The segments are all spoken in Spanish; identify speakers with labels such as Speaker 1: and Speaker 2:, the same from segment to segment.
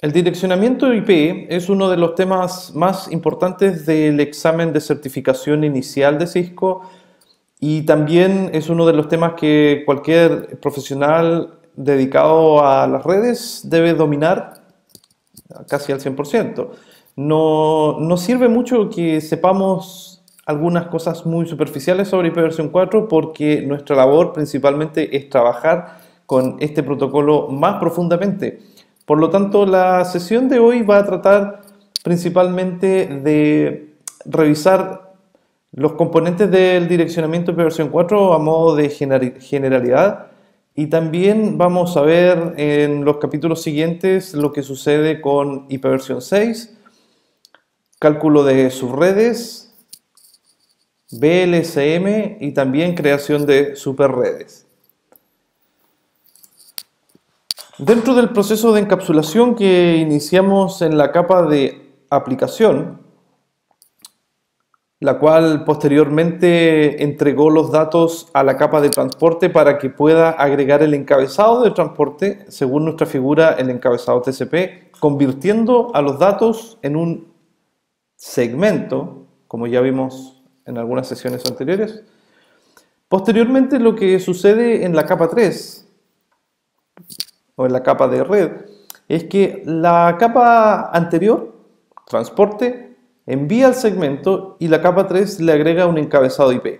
Speaker 1: El direccionamiento IP es uno de los temas más importantes del examen de certificación inicial de Cisco y también es uno de los temas que cualquier profesional dedicado a las redes debe dominar casi al 100%. No sirve mucho que sepamos algunas cosas muy superficiales sobre IPv4 porque nuestra labor principalmente es trabajar con este protocolo más profundamente. Por lo tanto, la sesión de hoy va a tratar principalmente de revisar los componentes del direccionamiento IPv4 a modo de generalidad y también vamos a ver en los capítulos siguientes lo que sucede con IPv6, cálculo de subredes, VLSM y también creación de superredes. Dentro del proceso de encapsulación que iniciamos en la capa de aplicación, la cual posteriormente entregó los datos a la capa de transporte para que pueda agregar el encabezado de transporte, según nuestra figura, el encabezado TCP, convirtiendo a los datos en un segmento, como ya vimos en algunas sesiones anteriores. Posteriormente, lo que sucede en la capa 3, o en la capa de red, es que la capa anterior, transporte, envía el segmento y la capa 3 le agrega un encabezado IP.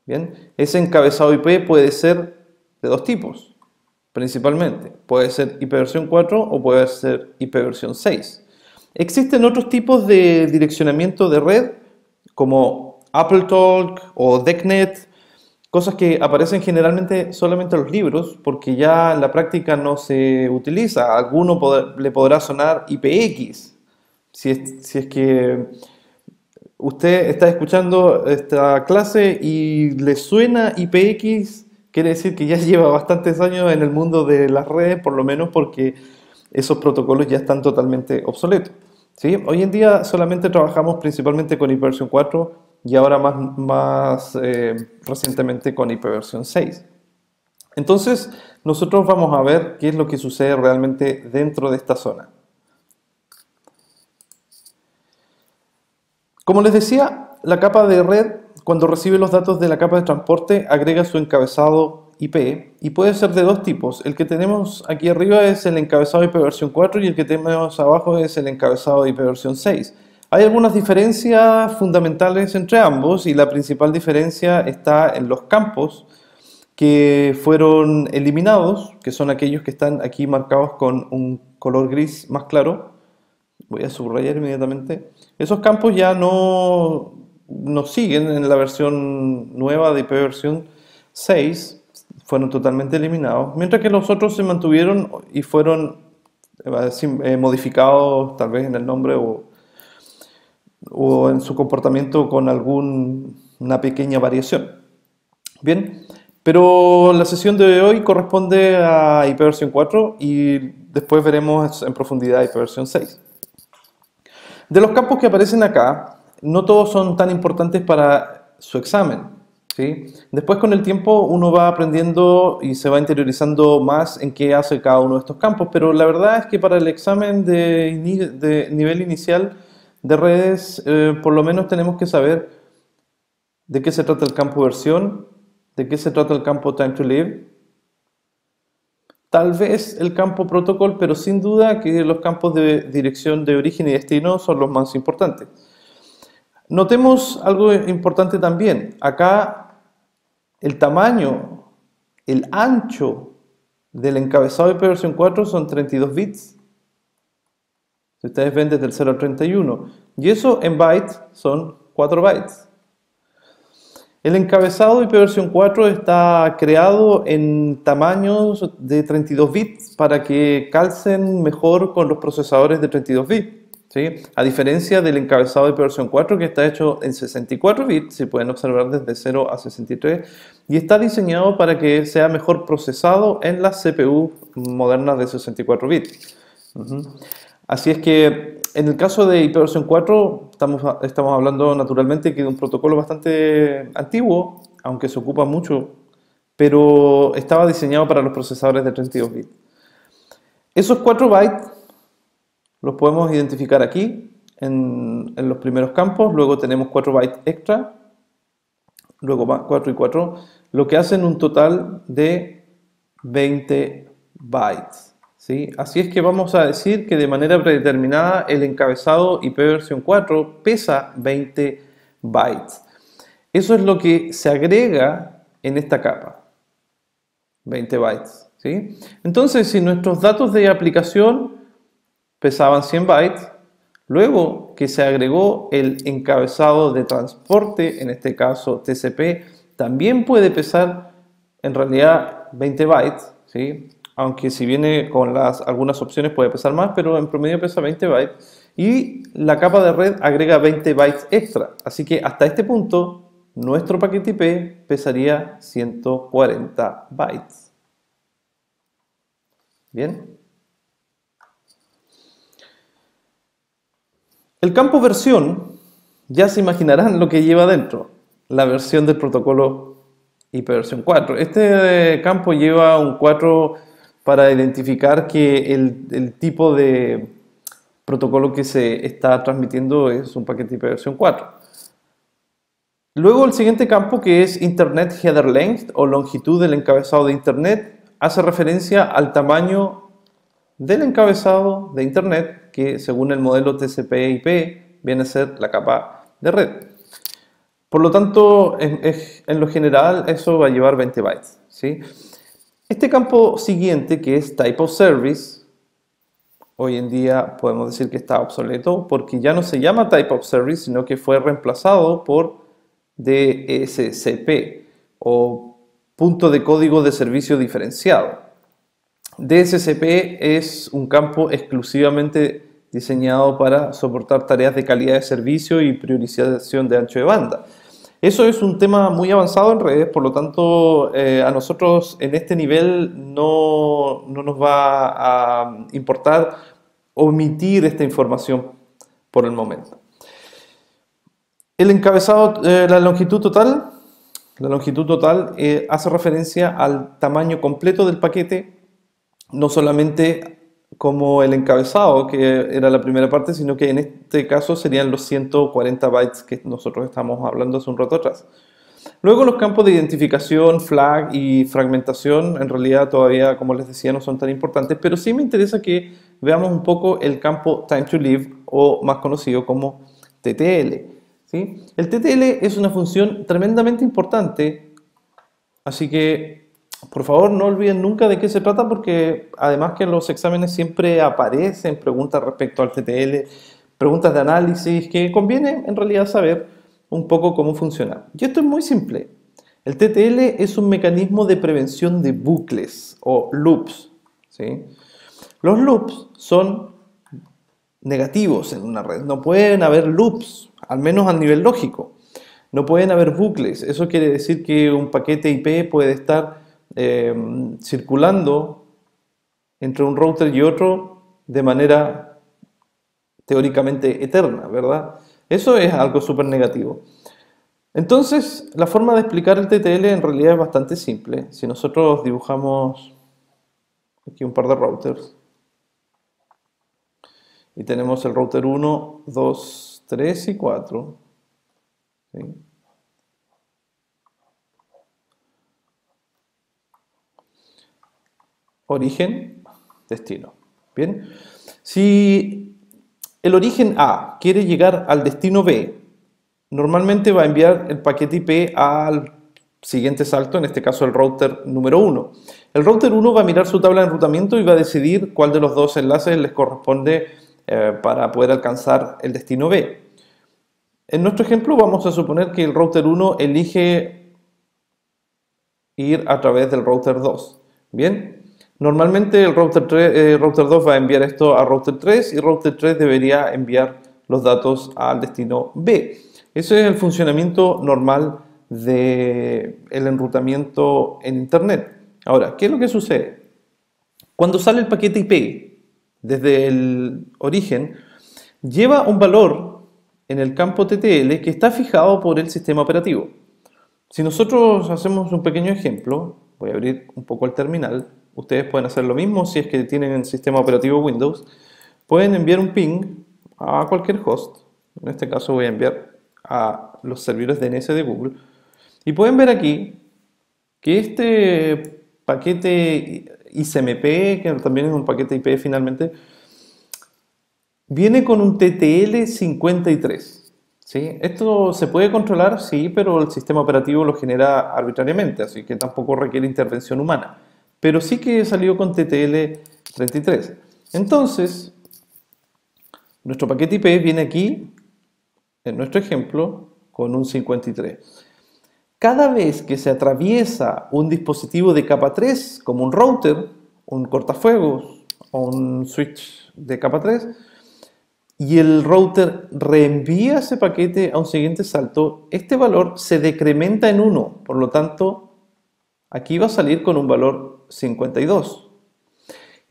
Speaker 1: Bien, ese encabezado IP puede ser de dos tipos, principalmente. Puede ser IPv4 o puede ser IPv6. Existen otros tipos de direccionamiento de red, como AppleTalk o DECnet, cosas que aparecen generalmente solamente en los libros, porque ya en la práctica no se utiliza. A alguno le podrá sonar IPX, si es que usted está escuchando esta clase y le suena IPX, quiere decir que ya lleva bastantes años en el mundo de las redes, por lo menos porque esos protocolos ya están totalmente obsoletos. ¿Sí? Hoy en día solamente trabajamos principalmente con IPv4 y ahora más recientemente con IPv6. Entonces, nosotros vamos a ver qué es lo que sucede realmente dentro de esta zona. Como les decía, la capa de red, cuando recibe los datos de la capa de transporte, agrega su encabezado IP y puede ser de dos tipos. El que tenemos aquí arriba es el encabezado IPv4 y el que tenemos abajo es el encabezado IPv6. Hay algunas diferencias fundamentales entre ambos y la principal diferencia está en los campos que fueron eliminados, que son aquellos que están aquí marcados con un color gris más claro. Voy a subrayar inmediatamente. Esos campos ya no siguen en la versión nueva de IPv6, fueron totalmente eliminados, mientras que los otros se mantuvieron y fueron modificados tal vez en el nombre o en su comportamiento con alguna pequeña variación. Bien, pero la sesión de hoy corresponde a IPv4 y después veremos en profundidad IPv6. De los campos que aparecen acá, no todos son tan importantes para su examen, ¿sí? Después con el tiempo uno va aprendiendo y se va interiorizando más en qué hace cada uno de estos campos, pero la verdad es que para el examen de nivel inicial de redes, por lo menos tenemos que saber de qué se trata el campo versión, de qué se trata el campo time to live, tal vez el campo protocol, pero sin duda que los campos de dirección de origen y destino son los más importantes. Notemos algo importante también. Acá el tamaño, el ancho del encabezado de IPv4 son 32 bits. Si ustedes ven desde el 0 al 31. Y eso en bytes son 4 bytes. El encabezado IPv4 está creado en tamaños de 32 bits para que calcen mejor con los procesadores de 32 bits. ¿Sí? A diferencia del encabezado IPv4 que está hecho en 64 bits, se pueden observar desde 0 a 63, y está diseñado para que sea mejor procesado en las CPU modernas de 64 bits. Así es que en el caso de IPv4 estamos hablando naturalmente que de un protocolo bastante antiguo, aunque se ocupa mucho, pero estaba diseñado para los procesadores de 32 bits. Esos 4 bytes Los podemos identificar aquí en los primeros campos. Luego tenemos 4 bytes extra, luego 4 y 4, lo que hacen un total de 20 bytes. ¿Sí? Así es que vamos a decir que de manera predeterminada el encabezado IP versión 4 pesa 20 bytes. Eso es lo que se agrega en esta capa, 20 bytes. ¿Sí? Entonces, si nuestros datos de aplicación pesaban 100 bytes, luego que se agregó el encabezado de transporte, en este caso TCP, también puede pesar en realidad 20 bytes, ¿sí? Aunque si viene con algunas opciones puede pesar más, pero en promedio pesa 20 bytes. Y la capa de red agrega 20 bytes extra. Así que hasta este punto, nuestro paquete IP pesaría 140 bytes. ¿Bien? El campo versión, ya se imaginarán lo que lleva dentro, la versión del protocolo IP versión 4. Este campo lleva un 4 para identificar que el tipo de protocolo que se está transmitiendo es un paquete IP versión 4. Luego el siguiente campo, que es Internet Header Length o longitud del encabezado de Internet, hace referencia al tamaño del encabezado de Internet, que según el modelo TCP/IP viene a ser la capa de red. Por lo tanto, en lo general eso va a llevar 20 bytes. ¿Sí? Este campo siguiente, que es Type of Service, hoy en día podemos decir que está obsoleto porque ya no se llama Type of Service, sino que fue reemplazado por DSCP o punto de código de servicio diferenciado. DSCP es un campo exclusivamente diseñado para soportar tareas de calidad de servicio y priorización de ancho de banda. Eso es un tema muy avanzado en redes, por lo tanto a nosotros en este nivel no nos va a importar omitir esta información por el momento. El encabezado, la longitud total hace referencia al tamaño completo del paquete, no solamente como el encabezado, que era la primera parte, sino que en este caso serían los 140 bytes que nosotros estamos hablando hace un rato atrás. Luego los campos de identificación, flag y fragmentación, en realidad todavía, como les decía, no son tan importantes, pero sí me interesa que veamos un poco el campo Time to Live, o más conocido como TTL. ¿Sí? El TTL es una función tremendamente importante, así que por favor no olviden nunca de qué se trata, porque además que en los exámenes siempre aparecen preguntas respecto al TTL, preguntas de análisis que conviene en realidad saber un poco cómo funciona. Y esto es muy simple. El TTL es un mecanismo de prevención de bucles o loops. ¿Sí? Los loops son negativos en una red. No pueden haber loops, al menos a nivel lógico. No pueden haber bucles. Eso quiere decir que un paquete IP puede estar circulando entre un router y otro de manera teóricamente eterna, ¿verdad? Eso es algo súper negativo. Entonces, la forma de explicar el TTL en realidad es bastante simple. Si nosotros dibujamos aquí un par de routers y tenemos el router 1, 2, 3 y 4, ¿sí? Origen, destino. Bien, si el origen A quiere llegar al destino B, normalmente va a enviar el paquete IP al siguiente salto, en este caso el router número 1. El router 1 va a mirar su tabla de enrutamiento y va a decidir cuál de los dos enlaces les corresponde para poder alcanzar el destino B. En nuestro ejemplo vamos a suponer que el router 1 elige ir a través del router 2. Bien. Normalmente el router 2 va a enviar esto a router 3 y router 3 debería enviar los datos al destino B. Ese es el funcionamiento normal del enrutamiento en Internet. Ahora, ¿qué es lo que sucede? Cuando sale el paquete IP desde el origen, lleva un valor en el campo TTL que está fijado por el sistema operativo. Si nosotros hacemos un pequeño ejemplo, voy a abrir un poco el terminal. Ustedes pueden hacer lo mismo si es que tienen el sistema operativo Windows. pueden enviar un ping a cualquier host. En este caso voy a enviar a los servidores DNS de Google. Y pueden ver aquí que este paquete ICMP, que también es un paquete IP finalmente, viene con un TTL 53. ¿Sí? Esto se puede controlar, sí, pero el sistema operativo lo genera arbitrariamente, así que tampoco requiere intervención humana. Pero sí que salió con TTL 33. Entonces, nuestro paquete IP viene aquí, en nuestro ejemplo, con un 53. Cada vez que se atraviesa un dispositivo de capa 3, como un router, un cortafuegos o un switch de capa 3, y el router reenvía ese paquete a un siguiente salto, este valor se decrementa en 1, por lo tanto, aquí va a salir con un valor 52.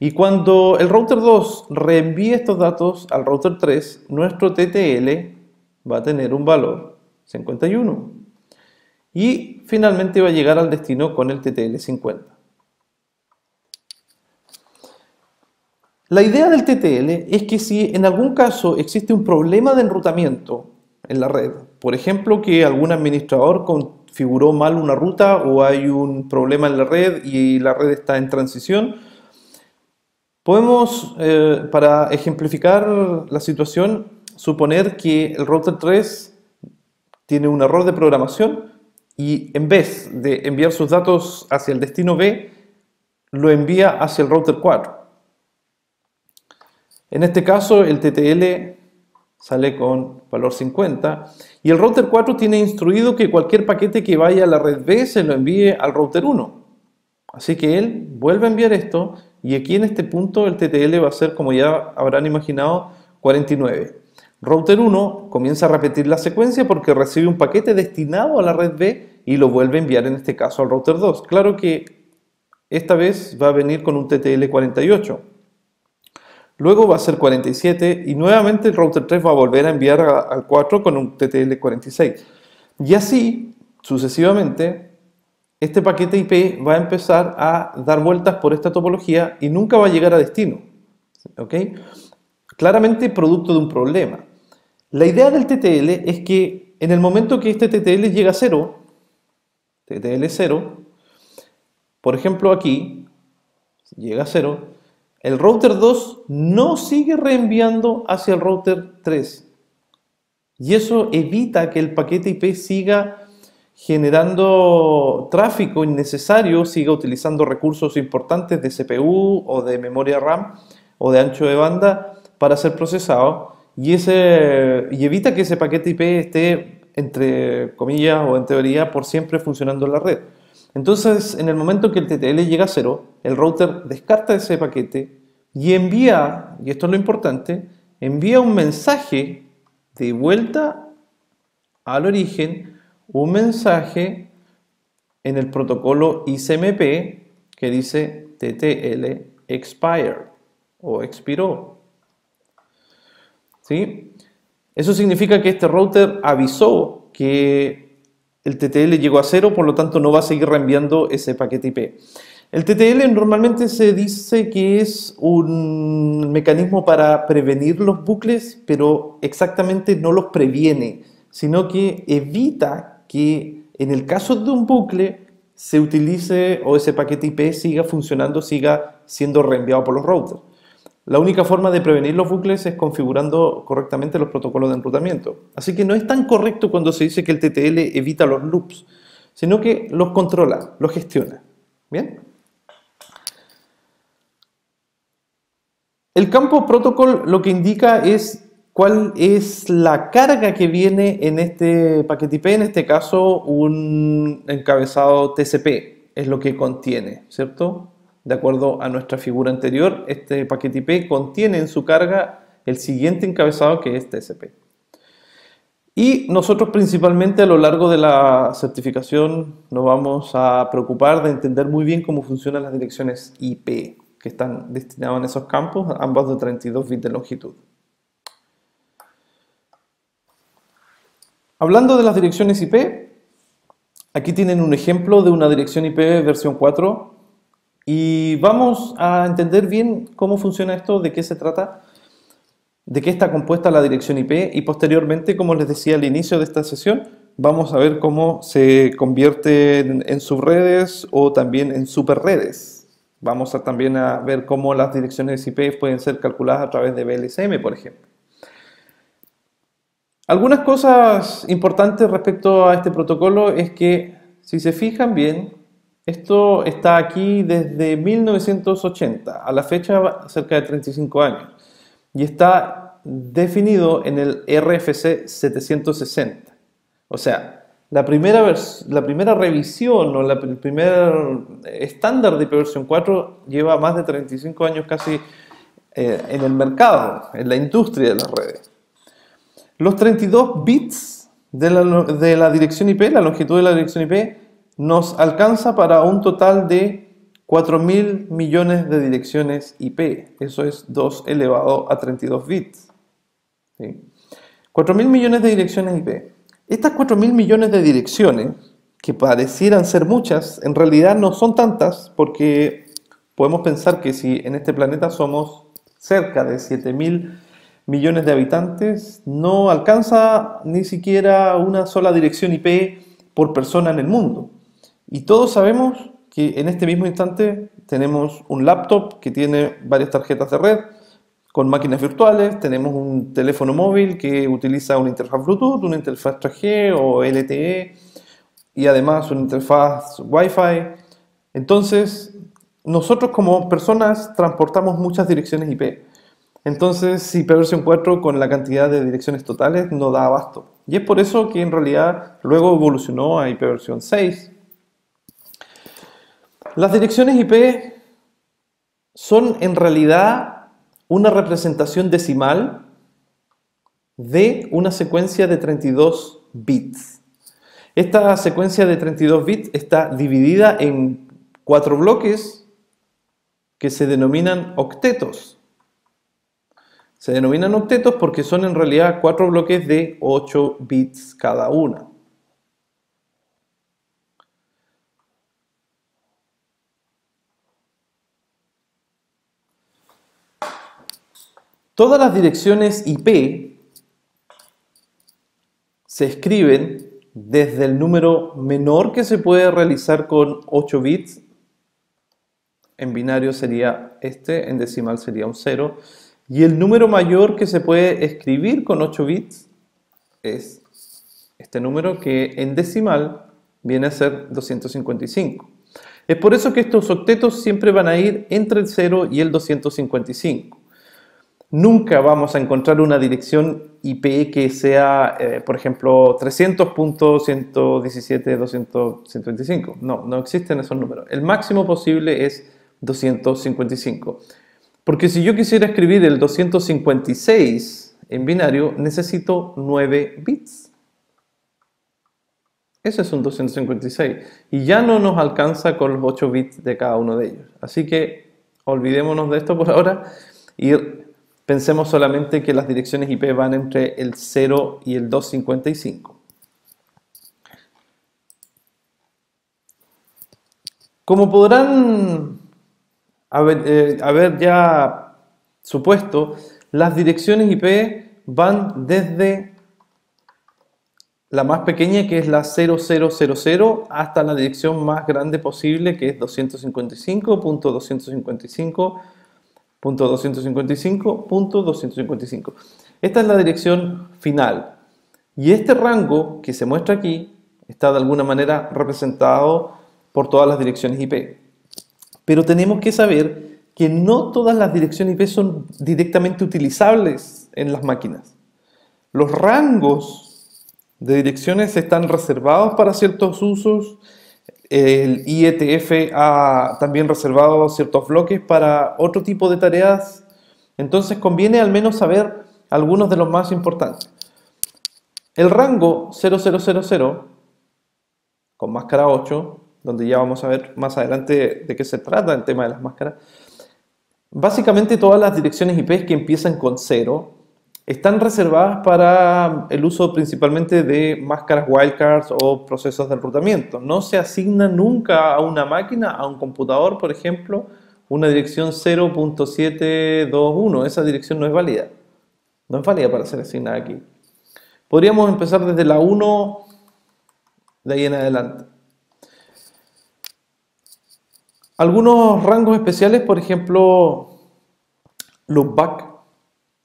Speaker 1: Y cuando el router 2 reenvíe estos datos al router 3, nuestro TTL va a tener un valor 51. Y finalmente va a llegar al destino con el TTL 50. La idea del TTL es que si en algún caso existe un problema de enrutamiento en la red, por ejemplo que algún administrador configuró mal una ruta o hay un problema en la red y la red está en transición, podemos, para ejemplificar la situación, suponer que el router 3 tiene un error de programación y en vez de enviar sus datos hacia el destino B, lo envía hacia el router 4. En este caso, el TTL sale con valor 50 y el router 4 tiene instruido que cualquier paquete que vaya a la red B se lo envíe al router 1. Así que él vuelve a enviar esto y aquí en este punto el TTL va a ser, como ya habrán imaginado, 49. Router 1 comienza a repetir la secuencia porque recibe un paquete destinado a la red B y lo vuelve a enviar en este caso al router 2. Claro que esta vez va a venir con un TTL 48. Luego va a ser 47 y nuevamente el router 3 va a volver a enviar al 4 con un TTL 46. Y así, sucesivamente, este paquete IP va a empezar a dar vueltas por esta topología y nunca va a llegar a destino. ¿Ok? Claramente producto de un problema. La idea del TTL es que en el momento que este TTL llega a 0, TTL 0, por ejemplo aquí, llega a 0, el router 2 no sigue reenviando hacia el router 3. Y eso evita que el paquete IP siga generando tráfico innecesario, siga utilizando recursos importantes de CPU o de memoria RAM o de ancho de banda para ser procesado y evita que ese paquete IP esté, entre comillas o en teoría, por siempre funcionando en la red. Entonces, en el momento que el TTL llega a 0, el router descarta ese paquete y envía, y esto es lo importante, envía un mensaje de vuelta al origen, un mensaje en el protocolo ICMP que dice TTL expire o expiró. ¿Sí? Eso significa que este router avisó que el TTL llegó a 0, por lo tanto no va a seguir reenviando ese paquete IP. El TTL normalmente se dice que es un mecanismo para prevenir los bucles, pero exactamente no los previene, sino que evita que en el caso de un bucle se utilice o ese paquete IP siga funcionando, siga siendo reenviado por los routers. La única forma de prevenir los bucles es configurando correctamente los protocolos de enrutamiento. Así que no es tan correcto cuando se dice que el TTL evita los loops, sino que los controla, los gestiona. ¿Bien? El campo protocol lo que indica es cuál es la carga que viene en este paquete IP, en este caso un encabezado TCP, es lo que contiene, ¿cierto? De acuerdo a nuestra figura anterior, este paquete IP contiene en su carga el siguiente encabezado que es TCP. Y nosotros principalmente a lo largo de la certificación nos vamos a preocupar de entender muy bien cómo funcionan las direcciones IP que están destinadas en esos campos, ambas de 32 bits de longitud. Hablando de las direcciones IP, aquí tienen un ejemplo de una dirección IP versión 4 y vamos a entender bien cómo funciona esto, de qué se trata. de qué está compuesta la dirección IP y posteriormente, como les decía al inicio de esta sesión, vamos a ver cómo se convierte en subredes o también en superredes. Vamos a también a ver cómo las direcciones IP pueden ser calculadas a través de VLSM, por ejemplo. Algunas cosas importantes respecto a este protocolo es que, si se fijan bien, esto está aquí desde 1980, a la fecha cerca de 35 años, y está definido en el RFC 760. O sea, la primera revisión o el primer estándar de ipv 4 lleva más de 35 años casi en el mercado, en la industria de las redes. Los 32 bits de la dirección IP, la longitud de la dirección IP, nos alcanza para un total de 4.000 millones de direcciones IP. Eso es 2 elevado a 32 bits. ¿Sí? 4.000 millones de direcciones IP. Estas 4.000 millones de direcciones, que parecieran ser muchas, en realidad no son tantas, porque podemos pensar que si en este planeta somos cerca de 7.000 millones de habitantes, no alcanza ni siquiera una sola dirección IP por persona en el mundo. Y todos sabemos que en este mismo instante tenemos un laptop que tiene varias tarjetas de red con máquinas virtuales, tenemos un teléfono móvil que utiliza una interfaz Bluetooth, una interfaz 3G o LTE y además una interfaz Wi-Fi. Entonces, nosotros como personas transportamos muchas direcciones IP. Entonces, ipv 4 con la cantidad de direcciones totales no da abasto. Y es por eso que en realidad luego evolucionó a ipv 6. Las direcciones IP son en realidad una representación decimal de una secuencia de 32 bits. Esta secuencia de 32 bits está dividida en 4 bloques que se denominan octetos. Se denominan octetos porque son en realidad 4 bloques de 8 bits cada una. Todas las direcciones IP se escriben desde el número menor que se puede realizar con 8 bits. En binario sería este, en decimal sería un 0. Y el número mayor que se puede escribir con 8 bits es este número que en decimal viene a ser 255. Es por eso que estos octetos siempre van a ir entre el 0 y el 255. Nunca vamos a encontrar una dirección IP que sea, por ejemplo, 300.117.225. No existen esos números. El máximo posible es 255. Porque si yo quisiera escribir el 256 en binario, necesito 9 bits. Ese es un 256. Y ya no nos alcanza con los 8 bits de cada uno de ellos. Así que olvidémonos de esto por ahora y pensemos solamente que las direcciones IP van entre el 0 y el 255. Como podrán haber ya supuesto, las direcciones IP van desde la más pequeña, que es la 0000, hasta la dirección más grande posible, que es 255.255.255.255. Esta es la dirección final. Y este rango que se muestra aquí está de alguna manera representado por todas las direcciones IP. Pero tenemos que saber que no todas las direcciones IP son directamente utilizables en las máquinas. Los rangos de direcciones están reservados para ciertos usos. El IETF ha también reservado ciertos bloques para otro tipo de tareas. Entonces conviene al menos saber algunos de los más importantes. El rango 0000 con máscara 8, donde ya vamos a ver más adelante de qué se trata el tema de las máscaras. Básicamente todas las direcciones IP que empiezan con 0 están reservadas para el uso principalmente de máscaras wildcards o procesos de enrutamiento. No se asigna nunca a una máquina, a un computador, por ejemplo, una dirección 0.721. Esa dirección no es válida. No es válida para ser asignada aquí. Podríamos empezar desde la 1 de ahí en adelante. Algunos rangos especiales, por ejemplo, loopback,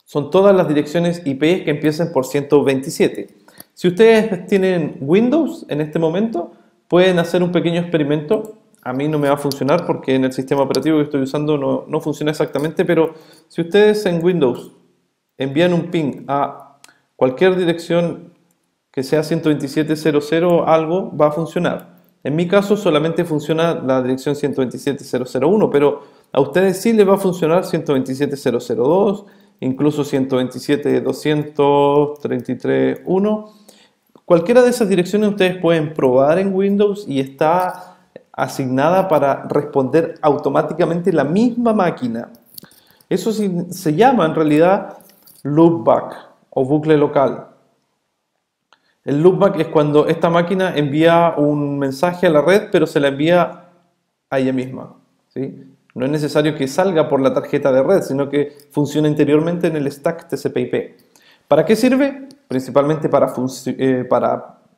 Speaker 1: son todas las direcciones IP que empiecen por 127. Si ustedes tienen Windows en este momento, pueden hacer un pequeño experimento. A mí no me va a funcionar porque en el sistema operativo que estoy usando no funciona exactamente, pero si ustedes en Windows envían un ping a cualquier dirección que sea 127.0.0 algo, va a funcionar. En mi caso solamente funciona la dirección 127.0.0.1, pero a ustedes sí les va a funcionar 127.0.0.2, incluso 127.200.33.1. Cualquiera de esas direcciones ustedes pueden probar en Windows y está asignada para responder automáticamente la misma máquina. Eso se llama en realidad loopback o bucle local. El loopback es cuando esta máquina envía un mensaje a la red, pero se la envía a ella misma, ¿sí? No es necesario que salga por la tarjeta de red, sino que funciona interiormente en el stack TCP/IP. ¿Para qué sirve? Principalmente para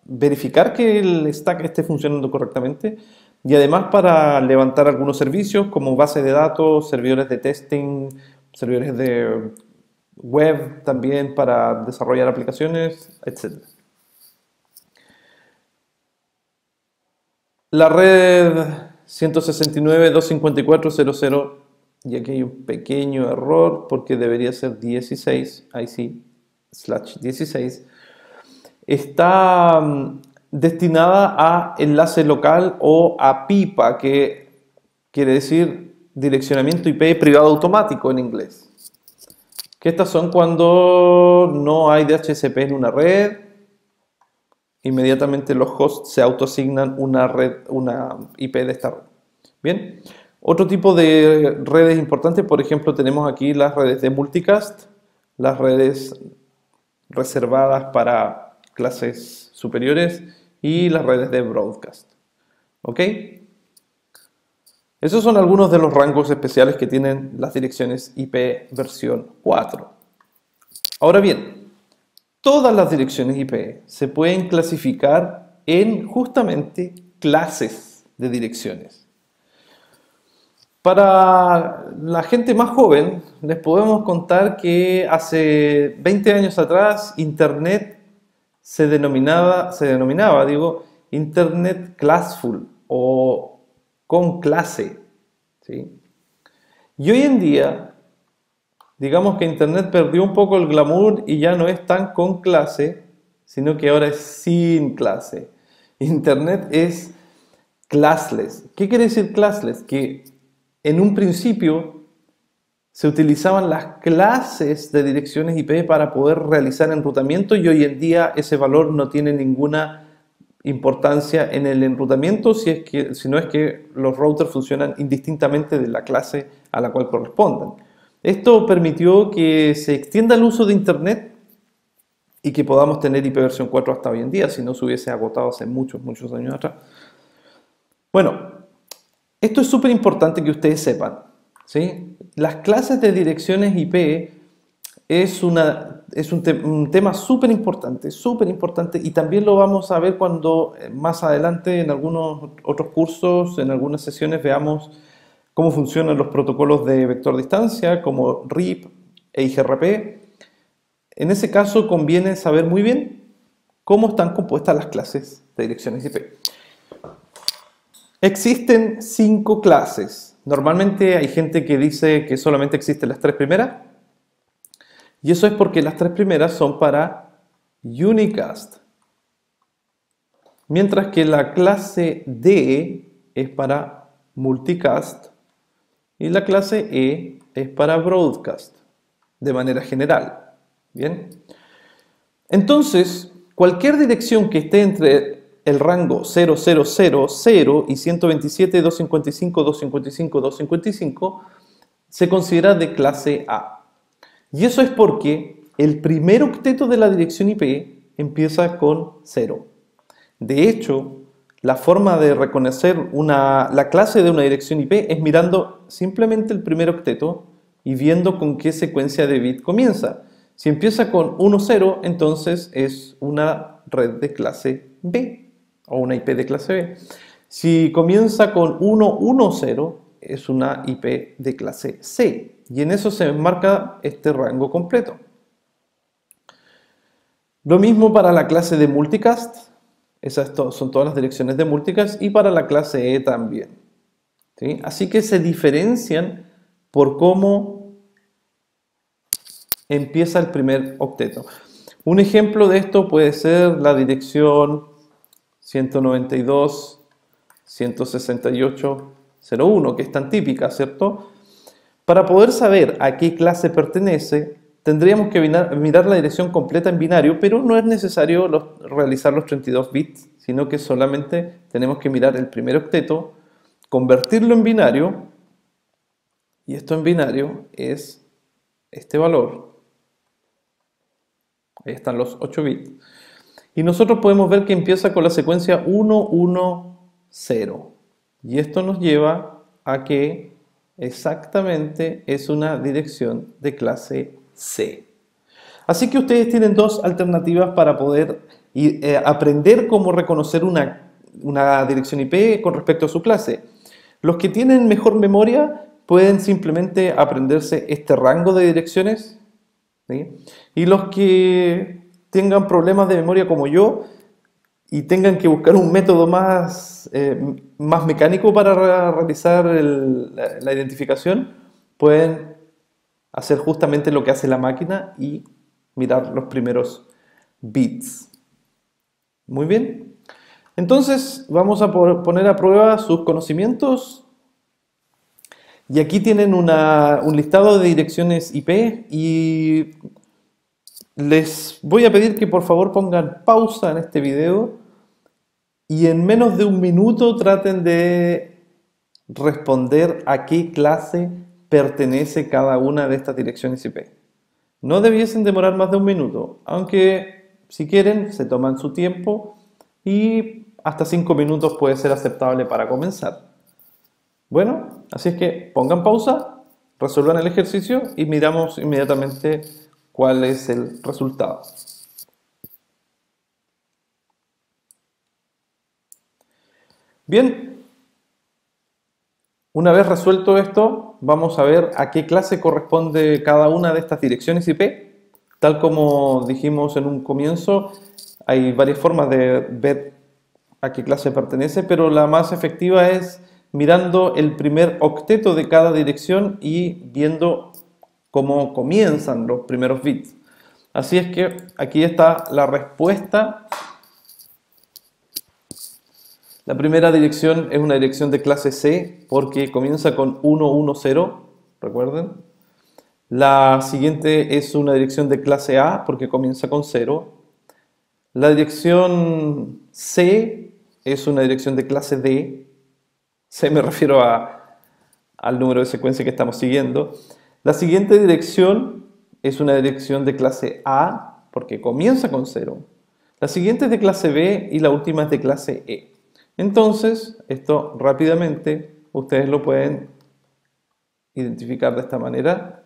Speaker 1: verificar que el stack esté funcionando correctamente y además para levantar algunos servicios como base de datos, servidores de testing, servidores de web también para desarrollar aplicaciones, etc. La red 169.254.0.0, y aquí hay un pequeño error porque debería ser 16, ahí sí, /16, está destinada a enlace local o a PIPA, que quiere decir direccionamiento IP privado automático en inglés. Que estas son cuando no hay DHCP en una red. Inmediatamente los hosts se autoasignan una IP de esta red. Bien, otro tipo de redes importantes, por ejemplo, tenemos aquí las redes de multicast, las redes reservadas para clases superiores y las redes de broadcast. ¿Ok? Esos son algunos de los rangos especiales que tienen las direcciones IP versión 4. Ahora bien, todas las direcciones IP se pueden clasificar en justamente clases de direcciones. Para la gente más joven, les podemos contar que hace 20 años atrás Internet se denominaba, Internet Classful o con clase, ¿sí? Y hoy en día, digamos que Internet perdió un poco el glamour y ya no es tan con clase, sino que ahora es sin clase. Internet es classless. ¿Qué quiere decir classless? Que en un principio se utilizaban las clases de direcciones IP para poder realizar enrutamiento y hoy en día ese valor no tiene ninguna importancia en el enrutamiento si no es que los routers funcionan indistintamente de la clase a la cual correspondan. Esto permitió que se extienda el uso de Internet y que podamos tener IP versión 4 hasta hoy en día, si no se hubiese agotado hace muchos años atrás. Bueno, esto es súper importante que ustedes sepan, ¿sí? Las clases de direcciones IP es un tema súper importante y también lo vamos a ver cuando más adelante en algunos otros cursos, en algunas sesiones veamos cómo funcionan los protocolos de vector distancia como RIP e IGRP. En ese caso conviene saber muy bien cómo están compuestas las clases de direcciones IP. Existen 5 clases. Normalmente hay gente que dice que solamente existen las 3 primeras. Y eso es porque las 3 primeras son para unicast. Mientras que la clase D es para multicast. Y la clase E es para broadcast, de manera general. ¿Bien? Entonces, cualquier dirección que esté entre el rango 0000 y 127.255.255.255 se considera de clase A. Y eso es porque el primer octeto de la dirección IP empieza con 0. De hecho, la forma de reconocer la clase de una dirección IP es mirando simplemente el primer octeto y viendo con qué secuencia de bit comienza. Si empieza con 1.0, entonces es una red de clase B o una IP de clase B. Si comienza con 1.1.0, es una IP de clase C. Y en eso se enmarca este rango completo. Lo mismo para la clase de multicast. Esas son todas las direcciones de multicast. Y para la clase E también. ¿Sí? Así que se diferencian por cómo empieza el primer octeto. Un ejemplo de esto puede ser la dirección 192.168.0.1, que es tan típica, ¿cierto? Para poder saber a qué clase pertenece, tendríamos que mirar la dirección completa en binario, pero no es necesario realizar los 32 bits, sino que solamente tenemos que mirar el primer octeto, convertirlo en binario, y esto en binario es este valor. Ahí están los 8 bits. Y nosotros podemos ver que empieza con la secuencia 110. Y esto nos lleva a que exactamente es una dirección de clase C. Así que ustedes tienen dos alternativas para poder aprender cómo reconocer una dirección IP con respecto a su clase. Los que tienen mejor memoria pueden simplemente aprenderse este rango de direcciones, ¿sí? Y los que tengan problemas de memoria como yo y tengan que buscar un método más mecánico para realizar la identificación, pueden hacer justamente lo que hace la máquina y mirar los primeros bits. Muy bien. Entonces vamos a poner a prueba sus conocimientos. Y aquí tienen un listado de direcciones IP y les voy a pedir que por favor pongan pausa en este video y en menos de un minuto traten de responder a qué clase pertenece cada una de estas direcciones IP. No debiesen demorar más de un minuto, aunque si quieren se toman su tiempo y hasta 5 minutos puede ser aceptable para comenzar. Bueno, así es que pongan pausa, resuelvan el ejercicio y miramos inmediatamente cuál es el resultado. Bien, una vez resuelto esto, vamos a ver a qué clase corresponde cada una de estas direcciones IP. Tal como dijimos en un comienzo, hay varias formas de ver a qué clase pertenece, pero la más efectiva es mirando el primer octeto de cada dirección y viendo cómo comienzan los primeros bits. Así es que aquí está la respuesta. La primera dirección es una dirección de clase C porque comienza con 110, recuerden. La siguiente es una dirección de clase A porque comienza con 0. La dirección C es una dirección de clase D. C me refiero al número de secuencia que estamos siguiendo. La siguiente dirección es una dirección de clase A porque comienza con 0. La siguiente es de clase B y la última es de clase E. Entonces, esto rápidamente ustedes lo pueden identificar de esta manera.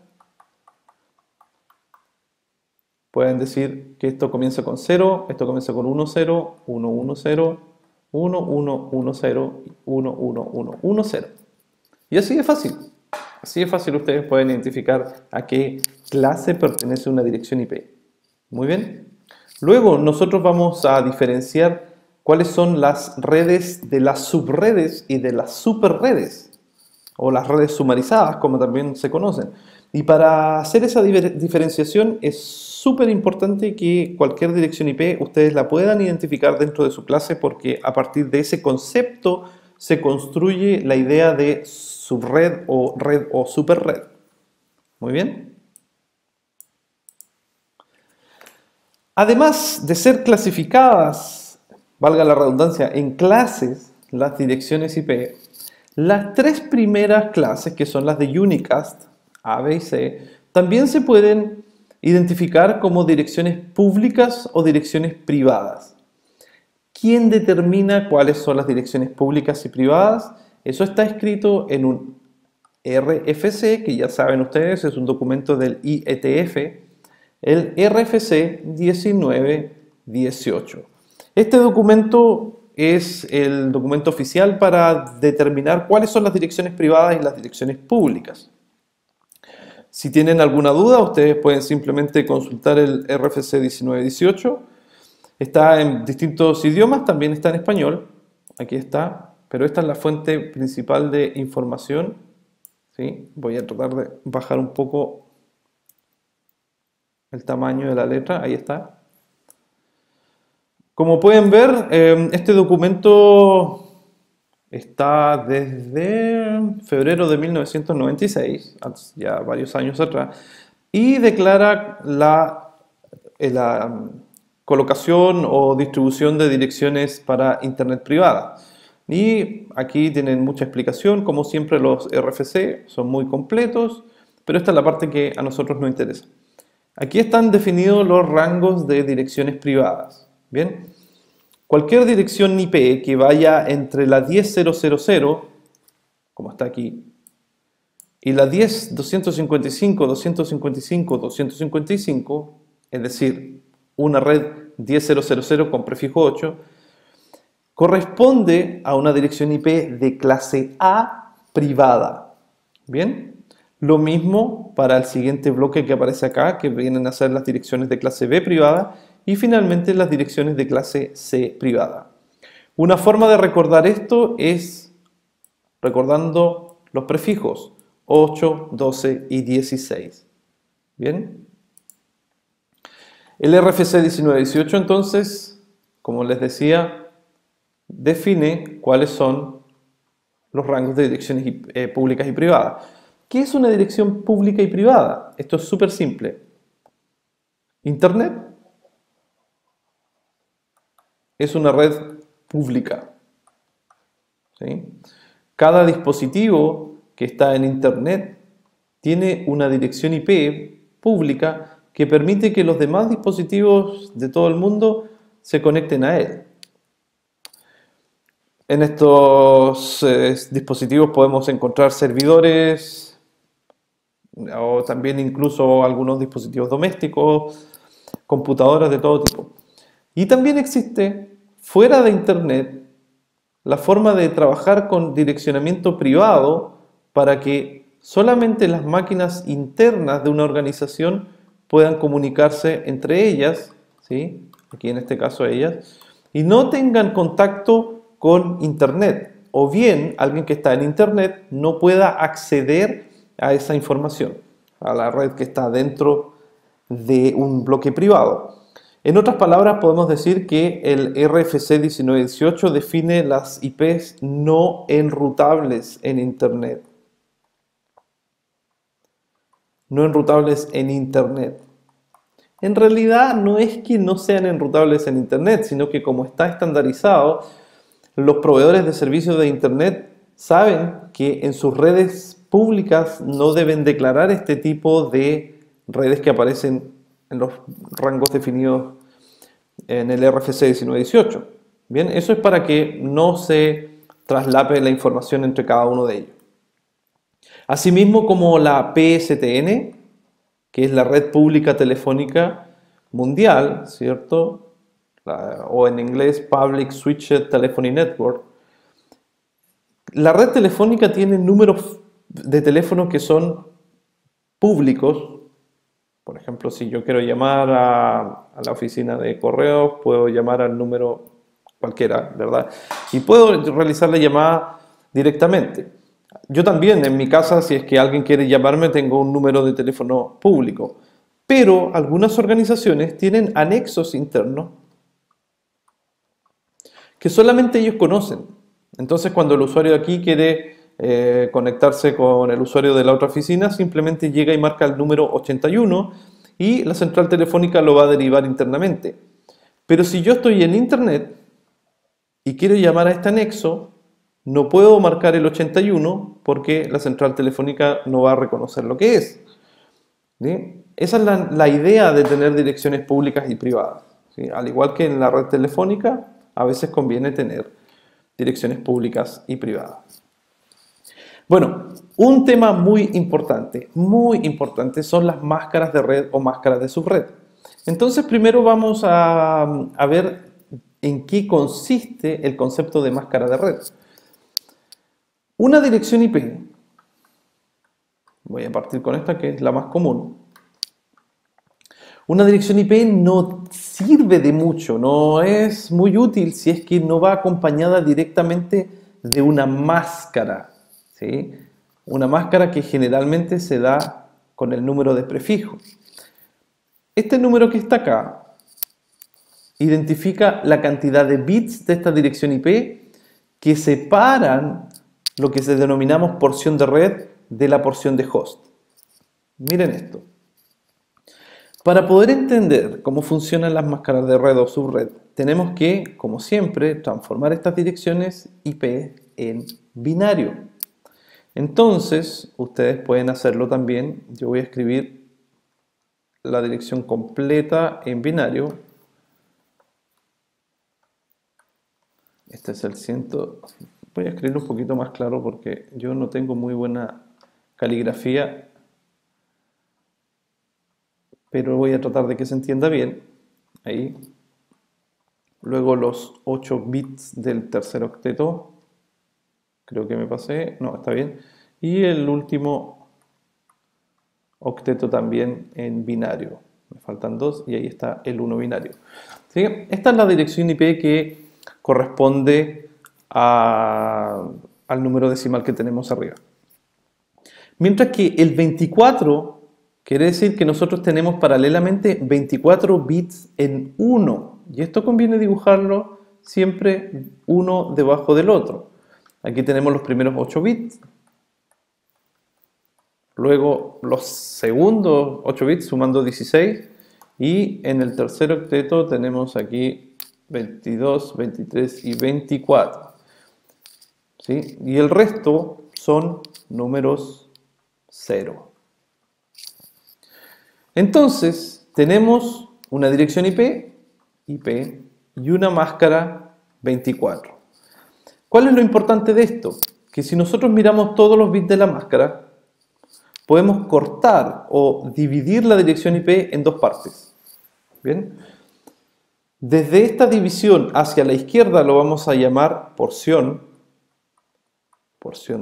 Speaker 1: Pueden decir que esto comienza con 0, esto comienza con 1, 0, 1, 1, 0, 1, 1, 1, 0, 1, 1, 1, 1, 0. Y así de fácil. Así de fácil ustedes pueden identificar a qué clase pertenece una dirección IP. Muy bien. Luego nosotros vamos a diferenciar cuáles son las redes de las subredes y de las superredes, o las redes sumarizadas, como también se conocen. Y para hacer esa diferenciación es súper importante que cualquier dirección IP ustedes la puedan identificar dentro de su clase, porque a partir de ese concepto se construye la idea de subred o red o superred. Muy bien. Además de ser clasificadas, valga la redundancia, en clases, las direcciones IP, las tres primeras clases, que son las de unicast, A, B y C, también se pueden identificar como direcciones públicas o direcciones privadas. ¿Quién determina cuáles son las direcciones públicas y privadas? Eso está escrito en un RFC, que ya saben ustedes, es un documento del IETF, el RFC 1918. Este documento es el documento oficial para determinar cuáles son las direcciones privadas y las direcciones públicas. Si tienen alguna duda, ustedes pueden simplemente consultar el RFC 1918. Está en distintos idiomas, también está en español. Aquí está, pero esta es la fuente principal de información. ¿Sí? Voy a tratar de bajar un poco el tamaño de la letra. Ahí está. Como pueden ver, este documento está desde febrero de 1996, ya varios años atrás, y declara la colocación o distribución de direcciones para Internet privada. Y aquí tienen mucha explicación, como siempre los RFC son muy completos, pero esta es la parte que a nosotros nos interesa. Aquí están definidos los rangos de direcciones privadas. Bien, cualquier dirección IP que vaya entre la 10.000, como está aquí, y la 10.255.255.255, es decir, una red 10.000 con prefijo 8, corresponde a una dirección IP de clase A privada. Bien, lo mismo para el siguiente bloque que aparece acá, que vienen a ser las direcciones de clase B privada, y finalmente las direcciones de clase C privada. Una forma de recordar esto es recordando los prefijos 8, 12 y 16. Bien. El RFC 1918 entonces, como les decía, define cuáles son los rangos de direcciones públicas y privadas. ¿Qué es una dirección pública y privada? Esto es súper simple. Internet es una red pública. ¿Sí? Cada dispositivo que está en Internet tiene una dirección IP pública que permite que los demás dispositivos de todo el mundo se conecten a él. En estos dispositivos podemos encontrar servidores o también incluso algunos dispositivos domésticos, computadoras de todo tipo. Y también existe, fuera de Internet, la forma de trabajar con direccionamiento privado para que solamente las máquinas internas de una organización puedan comunicarse entre ellas, ¿sí? Aquí en este caso ellas, y no tengan contacto con Internet, o bien alguien que está en Internet no pueda acceder a esa información, a la red que está dentro de un bloque privado. En otras palabras, podemos decir que el RFC 1918 define las IPs no enrutables en Internet. No enrutables en Internet. En realidad no es que no sean enrutables en Internet, sino que como está estandarizado, los proveedores de servicios de Internet saben que en sus redes públicas no deben declarar este tipo de redes que aparecen en los rangos definidos en el RFC 1918. Bien, eso es para que no se traslape la información entre cada uno de ellos. Asimismo, como la PSTN, que es la Red Pública Telefónica Mundial, ¿cierto? O en inglés Public Switched Telephony Network. La red telefónica tiene números de teléfono que son públicos. Por ejemplo, si yo quiero llamar a la oficina de correos, puedo llamar al número cualquiera, ¿verdad? Y puedo realizar la llamada directamente. Yo también, en mi casa, si es que alguien quiere llamarme, tengo un número de teléfono público. Pero algunas organizaciones tienen anexos internos que solamente ellos conocen. Entonces, cuando el usuario de aquí quiere conectarse con el usuario de la otra oficina, simplemente llega y marca el número 81 y la central telefónica lo va a derivar internamente. Pero si yo estoy en Internet y quiero llamar a este anexo, no puedo marcar el 81 porque la central telefónica no va a reconocer lo que es. ¿Sí? Esa es la idea de tener direcciones públicas y privadas. ¿Sí? Al igual que en la red telefónica, a veces conviene tener direcciones públicas y privadas. Bueno, Un tema muy importante son las máscaras de red o máscaras de subred. Entonces, primero vamos a ver en qué consiste el concepto de máscara de red. Una dirección IP, voy a partir con esta que es la más común. Una dirección IP no sirve de mucho, no es muy útil si es que no va acompañada directamente de una máscara, ¿sí? Una máscara que generalmente se da con el número de prefijo. Este número que está acá identifica la cantidad de bits de esta dirección IP que separan lo que se denominamos porción de red de la porción de host. Miren esto. Para poder entender cómo funcionan las máscaras de red o subred, tenemos que, como siempre, transformar estas direcciones IP en binario. Entonces, ustedes pueden hacerlo también. Yo voy a escribir la dirección completa en binario. Este es el 100. Voy a escribirlo un poquito más claro porque yo no tengo muy buena caligrafía, pero voy a tratar de que se entienda bien. Ahí. Luego los 8 bits del tercer octeto. Creo que me pasé. No, está bien. Y el último octeto también en binario. Me faltan 2 y ahí está el 1 binario. ¿Sí? Esta es la dirección IP que corresponde al número decimal que tenemos arriba. Mientras que el 24 quiere decir que nosotros tenemos paralelamente 24 bits en 1. Y esto conviene dibujarlo siempre uno debajo del otro. Aquí tenemos los primeros 8 bits. Luego los segundos 8 bits sumando 16. Y en el tercer octeto tenemos aquí 22, 23 y 24. ¿Sí? Y el resto son números 0. Entonces, tenemos una dirección IP y una máscara 24. ¿Cuál es lo importante de esto? Que si nosotros miramos todos los bits de la máscara, podemos cortar o dividir la dirección IP en dos partes. ¿Bien? Desde esta división hacia la izquierda lo vamos a llamar porción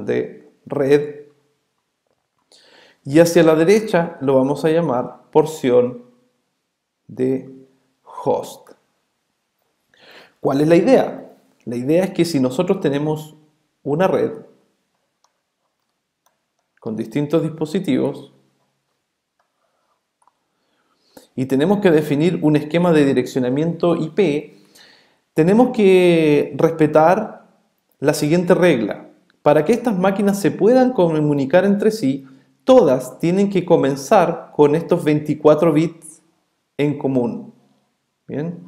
Speaker 1: de red, y hacia la derecha lo vamos a llamar porción de host. ¿Cuál es la idea? La idea es que si nosotros tenemos una red con distintos dispositivos y tenemos que definir un esquema de direccionamiento IP, tenemos que respetar la siguiente regla. Para que estas máquinas se puedan comunicar entre sí, todas tienen que comenzar con estos 24 bits en común. ¿Bien?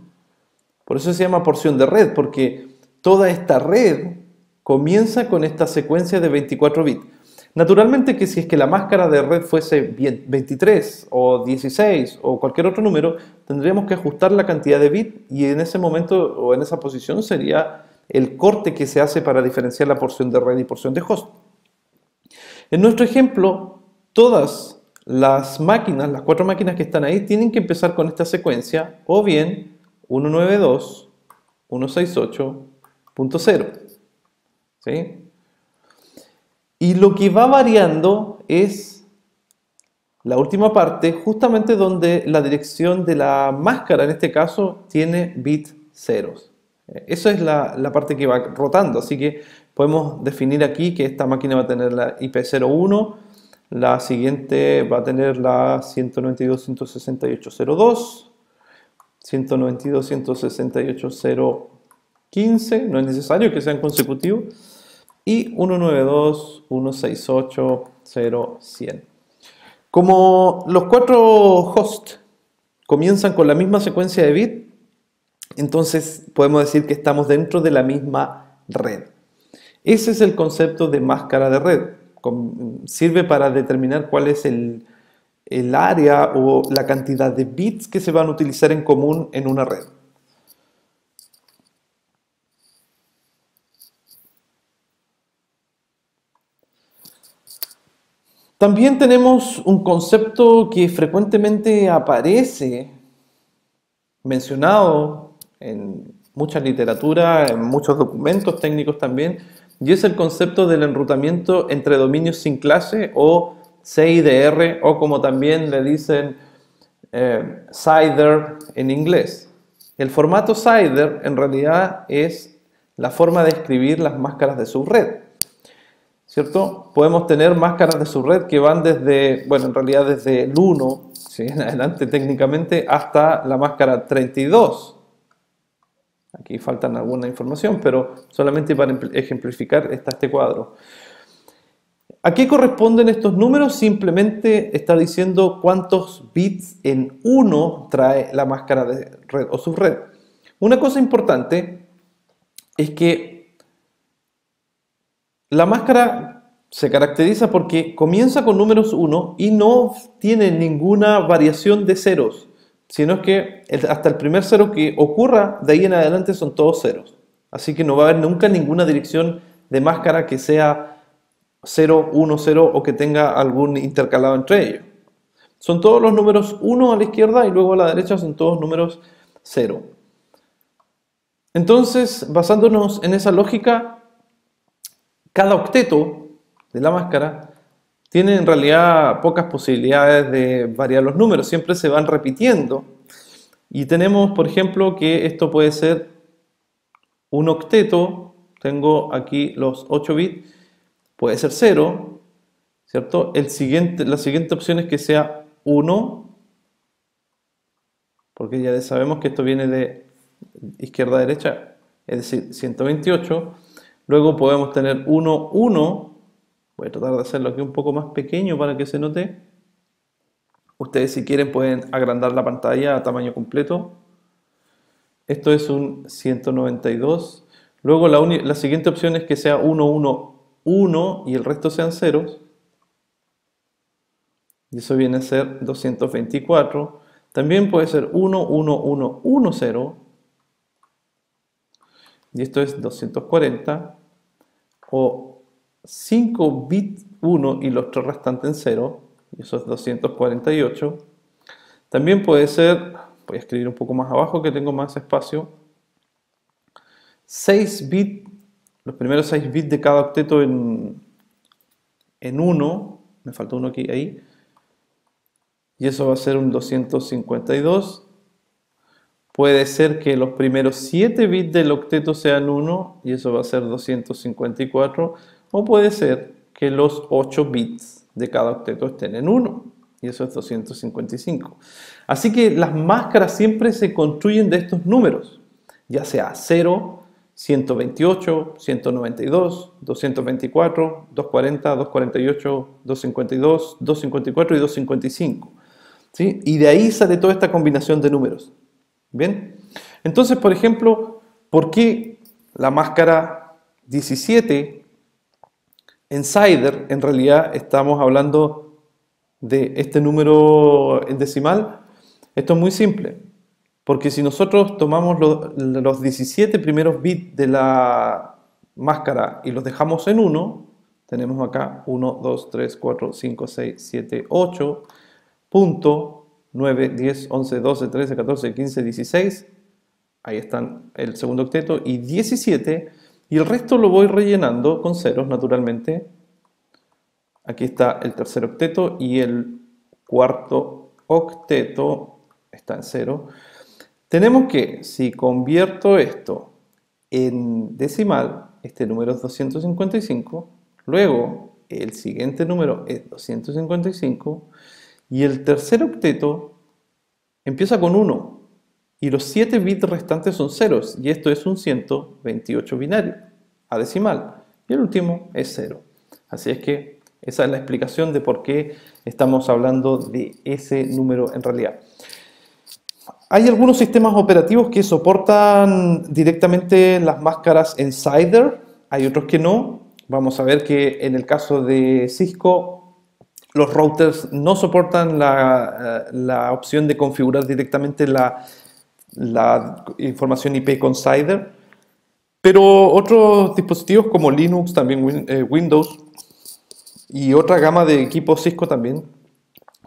Speaker 1: Por eso se llama porción de red, porque toda esta red comienza con esta secuencia de 24 bits. Naturalmente que si es que la máscara de red fuese 23 o 16 o cualquier otro número, tendríamos que ajustar la cantidad de bits y en ese momento o en esa posición sería el corte que se hace para diferenciar la porción de red y porción de host. En nuestro ejemplo, todas las máquinas, las 4 máquinas que están ahí, tienen que empezar con esta secuencia o bien 192.168.0. ¿Sí? Y lo que va variando es la última parte, justamente donde la dirección de la máscara, en este caso, tiene bits ceros. Esa es la parte que va rotando, así que podemos definir aquí que esta máquina va a tener la IP01, la siguiente va a tener la 192.168.0.2, 192.168.0.15, no es necesario que sean consecutivos, y 192.168.0.100. Como los 4 hosts comienzan con la misma secuencia de bits, entonces podemos decir que estamos dentro de la misma red. Ese es el concepto de máscara de red. Sirve para determinar cuál es el área o la cantidad de bits que se van a utilizar en común en una red. También tenemos un concepto que frecuentemente aparece mencionado en mucha literatura, en muchos documentos técnicos también, y es el concepto del enrutamiento entre dominios sin clase o CIDR, o como también le dicen CIDR en inglés. El formato CIDR en realidad es la forma de escribir las máscaras de subred, ¿cierto? Podemos tener máscaras de subred que van desde, bueno, en realidad desde el 1, ¿sí?, en adelante técnicamente, hasta la máscara 32. Aquí faltan alguna información, pero solamente para ejemplificar está este cuadro. ¿A qué corresponden estos números? Simplemente está diciendo cuántos bits en 1 trae la máscara de red o subred. Una cosa importante es que la máscara se caracteriza porque comienza con números 1 y no tiene ninguna variación de ceros, sino que hasta el primer cero que ocurra, de ahí en adelante son todos ceros. Así que no va a haber nunca ninguna dirección de máscara que sea 0, 1, 0 o que tenga algún intercalado entre ellos. Son todos los números 1 a la izquierda y luego a la derecha son todos números 0. Entonces, basándonos en esa lógica, cada octeto de la máscara tiene en realidad pocas posibilidades de variar los números, siempre se van repitiendo. Y tenemos, por ejemplo, que esto puede ser un octeto, tengo aquí los 8 bits, puede ser 0, ¿cierto? La siguiente opción es que sea 1, porque ya sabemos que esto viene de izquierda a derecha, es decir, 128. Luego podemos tener 1, 1. Voy a tratar de hacerlo aquí un poco más pequeño para que se note. Ustedes, si quieren, pueden agrandar la pantalla a tamaño completo. Esto es un 192. Luego la siguiente opción es que sea 1, 1, 1 y el resto sean ceros. Y eso viene a ser 224. También puede ser 1, 1, 1, 1, 0. Y esto es 240. O 5 bits 1 y los 3 restantes en 0. Y eso es 248. También puede ser, voy a escribir un poco más abajo que tengo más espacio, 6 bits, los primeros 6 bits de cada octeto en 1, me falta uno aquí, ahí, y eso va a ser un 252. Puede ser que los primeros 7 bits del octeto sean 1, y eso va a ser 254, o puede ser que los 8 bits de cada octeto estén en 1, y eso es 255. Así que las máscaras siempre se construyen de estos números, ya sea 0, 128, 192, 224, 240, 248, 252, 254 y 255. ¿Sí? Y de ahí sale toda esta combinación de números. ¿Bien? Entonces, por ejemplo, ¿por qué la máscara 17 en CIDR en realidad estamos hablando de este número en decimal? Esto es muy simple, porque si nosotros tomamos los 17 primeros bits de la máscara y los dejamos en 1, tenemos acá 1, 2, 3, 4, 5, 6, 7, 8, punto, 9, 10, 11, 12, 13, 14, 15, 16, ahí están el segundo octeto, y 17, y el resto lo voy rellenando con ceros naturalmente. Aquí está el tercer octeto y el cuarto octeto está en 0. Tenemos que, si convierto esto en decimal, este número es 255, luego el siguiente número es 255, y el tercer octeto empieza con 1, y los 7 bits restantes son ceros, y esto es un 128 binario a decimal, y el último es 0. Así es que esa es la explicación de por qué estamos hablando de ese número en realidad. Hay algunos sistemas operativos que soportan directamente las máscaras en CIDR, hay otros que no. Vamos a ver que en el caso de Cisco, los routers no soportan la opción de configurar directamente la información IP con CIDR, pero otros dispositivos como Linux, también Windows, y otra gama de equipos Cisco también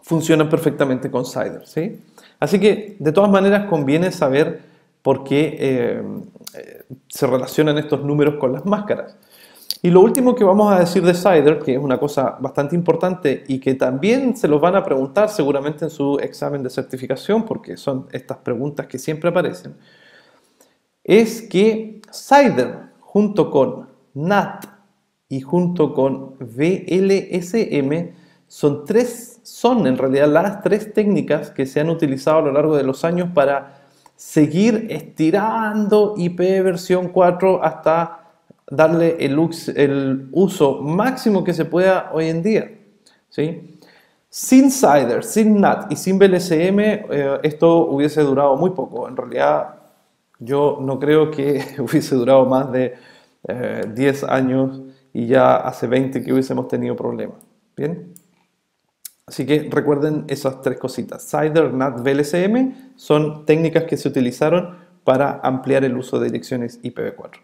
Speaker 1: funcionan perfectamente con Cider, ¿sí? Así que de todas maneras conviene saber por qué se relacionan estos números con las máscaras. Y lo último que vamos a decir de Cider, que es una cosa bastante importante y que también se los van a preguntar seguramente en su examen de certificación, porque son estas preguntas que siempre aparecen, es que Cider junto con NAT y junto con VLSM son en realidad las tres técnicas que se han utilizado a lo largo de los años para seguir estirando IP versión 4 hasta darle el uso máximo que se pueda hoy en día, ¿sí? Sin Cider, sin NAT y sin VLSM esto hubiese durado muy poco. En realidad yo no creo que hubiese durado más de 10 años y ya hace 20 que hubiésemos tenido problemas. ¿Bien? Así que recuerden esas tres cositas. Cider, NAT, VLSM son técnicas que se utilizaron para ampliar el uso de direcciones IPv4.